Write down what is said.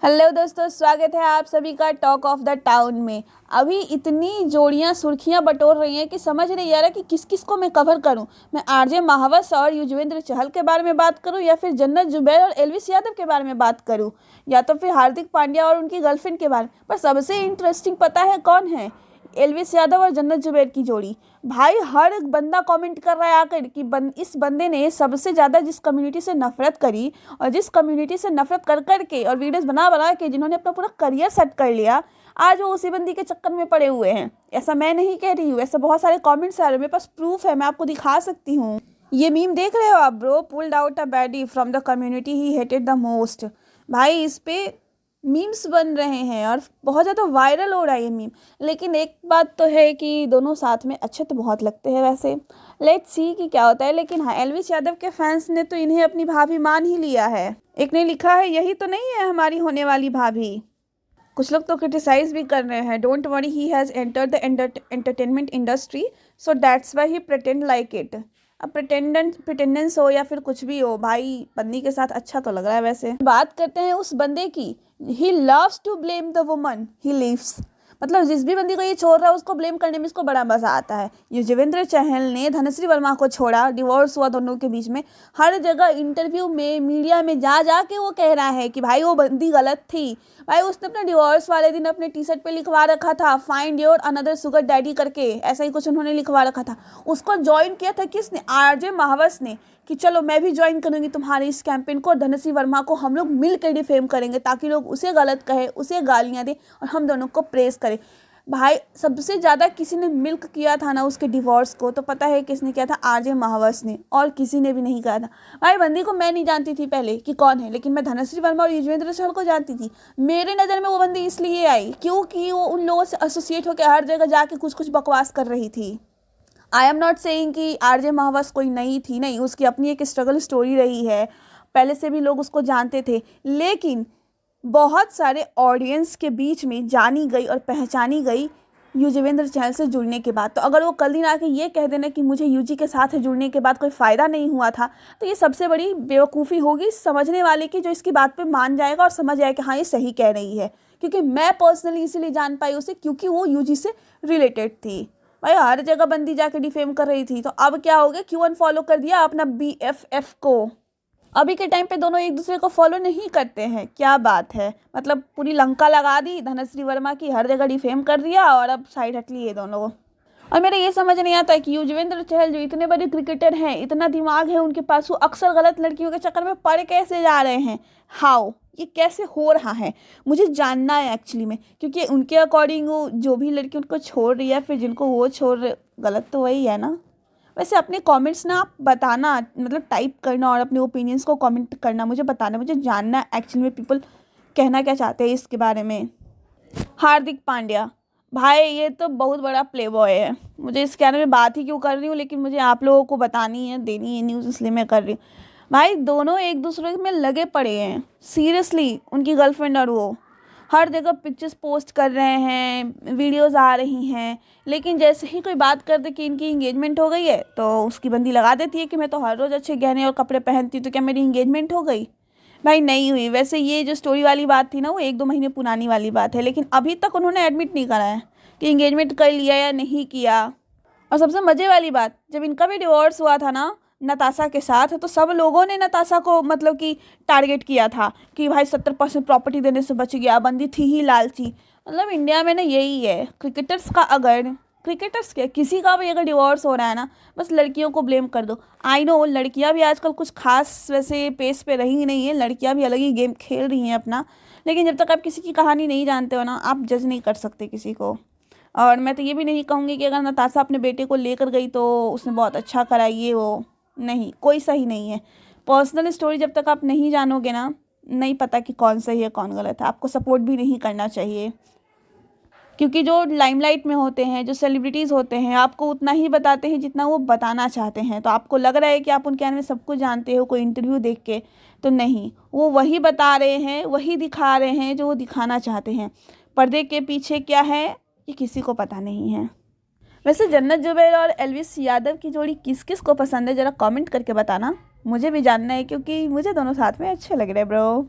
Hello दोस्तों, स्वागत है आप सभी का टॉक ऑफ द टाउन में। अभी इतनी जोड़ियां सुर्खियां बटोर रही हैं कि समझ नहीं आ रहा कि किस किस को मैं कवर करूं। मैं आरजे महावत और युजवेंद्र चहल के बारे में बात करूं, या फिर जन्नत जुबैर और एलविस यादव के बारे में बात करूं, या तो फिर हार्दिक पांड्या और उनकी गर्लफ्रेंड के बारे में। पर सबसे इंटरेस्टिंग पता है कौन है? एलविस यादव और जन्नत जुबैर की जोड़ी। भाई हर एक बंदा कमेंट कर रहा है आकर कि इस बंदे ने सबसे ज़्यादा जिस कम्युनिटी से नफरत करी, और जिस कम्युनिटी से नफरत कर कर के और वीडियोस बना बना के जिन्होंने अपना पूरा करियर सेट कर लिया, आज वो उसी बंदी के चक्कर में पड़े हुए हैं। ऐसा मैं नहीं कह रही हूँ, ऐसे बहुत सारे कमेंट्स आ रहे हैं, मेरे पास प्रूफ है, मैं आपको दिखा सकती हूँ। ये मीम देख रहे हो आप? Bro pulled out a baddie from the community he hated the most. भाई इस पे मीम्स बन रहे हैं और बहुत ज़्यादा वायरल हो रहा है ये मीम। लेकिन एक बात तो है कि दोनों साथ में अच्छे तो बहुत लगते हैं वैसे। लेट्स सी कि क्या होता है। लेकिन हाँ, एलविस यादव के फैंस ने तो इन्हें अपनी भाभी मान ही लिया है। एक ने लिखा है, यही तो नहीं है हमारी होने वाली भाभी। कुछ लोग तो क्रिटिसाइज भी कर रहे हैं, don't worry he has entered the entertainment industry so that's why he pretend like it. अब प्रिटेंडेंस हो या फिर कुछ भी हो, भाई बंदी के साथ अच्छा तो लग रहा है। वैसे बात करते हैं उस बंदे की। He loves to blame the woman he leaves. मतलब जिस भी बंदी को ये छोड़ रहा है उसको ब्लेम करने में इसको बड़ा मजा आता है। युजवेंद्र चहल ने धनश्री वर्मा को छोड़ा, डिवोर्स हुआ दोनों के बीच में। हर जगह इंटरव्यू में, मीडिया में जा जा के वो कह रहा है कि भाई वो बंदी गलत थी। भाई उसने अपने डिवोर्स वाले दिन अपने टी शर्ट पे लिखवा रखा था, find your another sugar daddy करके, ऐसा ही कुछ उन्होंने लिखवा रखा था। उसको ज्वाइन किया था किसने? आरजे महावत ने, कि चलो मैं भी ज्वाइन करूंगी तुम्हारे इस कैंपेन को, धनश्री वर्मा को हम लोग मिल कर डिफेम करेंगे ताकि लोग उसे गलत कहे, उसे गालियां दे और हम दोनों को प्रेस करें। भाई सबसे ज़्यादा किसी ने मिल्क किया था ना उसके डिवोर्स को, तो पता है किसने किया था? आरजे महावत ने, और किसी ने भी नहीं कहा था। भाई बंदी को मैं नहीं जानती थी पहले कि कौन है, लेकिन मैं धनश्री वर्मा और युजवेंद्र चहल को जानती थी। मेरे नज़र में वो बंदी इसलिए आई क्योंकि वो उन लोगों से एसोसिएट होकर हर जगह जाके कुछ कुछ बकवास कर रही थी। आई एम नॉट सेइंग कि आरजे महावत कोई नई थी, नहीं, उसकी अपनी एक स्ट्रगल स्टोरी रही है, पहले से भी लोग उसको जानते थे। लेकिन बहुत सारे ऑडियंस के बीच में जानी गई और पहचानी गई युजवेंद्र चहल से जुड़ने के बाद। तो अगर वो कल दिन आके ये कह देना कि मुझे यूजी के साथ जुड़ने के बाद कोई फ़ायदा नहीं हुआ था, तो ये सबसे बड़ी बेवकूफ़ी होगी समझने वाले की, जो इसकी बात पे मान जाएगा और समझ जाएगा कि हाँ ये सही कह रही है। क्योंकि मैं पर्सनली इसीलिए जान पाई उसे क्योंकि वो यूजी से रिलेटेड थी। भाई हर जगह बंदी जाके डिफेम कर रही थी, तो अब क्या हो गया? क्यों अनफॉलो कर दिया अपना BFF को? अभी के टाइम पे दोनों एक दूसरे को फॉलो नहीं करते हैं, क्या बात है? मतलब पूरी लंका लगा दी धनश्री वर्मा की, हर जगह डिफेम कर दिया और अब साइड हट लिए दोनों। और मेरा ये समझ नहीं आता है कि युजवेंद्र चहल जो इतने बड़े क्रिकेटर हैं, इतना दिमाग है उनके पास, वो अक्सर गलत लड़कियों के चक्कर में पड़ कैसे जा रहे हैं? हाउ? ये कैसे हो रहा है? मुझे जानना है एक्चुअली में, क्योंकि उनके अकॉर्डिंग वो जो भी लड़की उनको छोड़ रही है, फिर जिनको वो छोड़ रहे, गलत तो वही है ना। वैसे अपने कमेंट्स ना आप बताना, मतलब टाइप करना और अपने ओपिनियंस को कमेंट करना, मुझे बताना, मुझे जानना एक्चुअली में पीपल कहना क्या चाहते हैं इसके बारे में। हार्दिक पांड्या, भाई ये तो बहुत बड़ा प्ले बॉय है। मुझे इसके बारे में बात ही क्यों कर रही हूँ, लेकिन मुझे आप लोगों को बतानी है, देनी है न्यूज़, इसलिए मैं कर रही हूँ। भाई दोनों एक दूसरे में लगे पड़े हैं, सीरियसली। उनकी गर्लफ्रेंड और वो हर जगह पिक्चर्स पोस्ट कर रहे हैं, वीडियोस आ रही हैं। लेकिन जैसे ही कोई बात कर दे कि इनकी इंगेजमेंट हो गई है, तो उसकी बंदी लगा देती है कि मैं तो हर रोज़ अच्छे गहने और कपड़े पहनती हूँ, तो क्या मेरी इंगेजमेंट हो गई? भाई नहीं हुई। वैसे ये जो स्टोरी वाली बात थी ना, वो 1-2 महीने पुरानी वाली बात है, लेकिन अभी तक उन्होंने एडमिट नहीं करा है कि इंगेजमेंट कर लिया या नहीं किया। और सबसे मज़े वाली बात, जब इनका भी डिवोर्स हुआ था ना नताशा के साथ, तो सब लोगों ने नताशा को मतलब कि टारगेट किया था कि भाई 70% प्रॉपर्टी देने से बच गया, बंदी थी ही लालची। मतलब इंडिया में ना यही है, क्रिकेटर्स का अगर, क्रिकेटर्स क्या, किसी का भी अगर डिवोर्स हो रहा है ना, बस लड़कियों को ब्लेम कर दो। आई नो लड़कियां भी आजकल कुछ खास वैसे पेस पे रही ही नहीं है, लड़कियां भी अलग ही गेम खेल रही हैं अपना। लेकिन जब तक आप किसी की कहानी नहीं जानते हो ना, आप जज नहीं कर सकते किसी को। और मैं तो ये भी नहीं कहूँगी कि अगर नताशा अपने बेटे को लेकर गई तो उसने बहुत अच्छा करा, ये वो नहीं, कोई सही नहीं है। पर्सनल स्टोरी जब तक आप नहीं जानोगे ना, नहीं पता कि कौन सही है कौन गलत है। आपको सपोर्ट भी नहीं करना चाहिए, क्योंकि जो लाइमलाइट में होते हैं, जो सेलिब्रिटीज़ होते हैं, आपको उतना ही बताते हैं जितना वो बताना चाहते हैं। तो आपको लग रहा है कि आप उनके बारे में सब कुछ जानते हो कोई इंटरव्यू देख के, तो नहीं, वो वही बता रहे हैं, वही दिखा रहे हैं जो वो दिखाना चाहते हैं। पर्दे के पीछे क्या है ये किसी को पता नहीं है। वैसे जन्नत जुबैर और एलविस यादव की जोड़ी किस किस को पसंद है, ज़रा कमेंट करके बताना, मुझे भी जानना है, क्योंकि मुझे दोनों साथ में अच्छे लग रहे हैं ब्रो।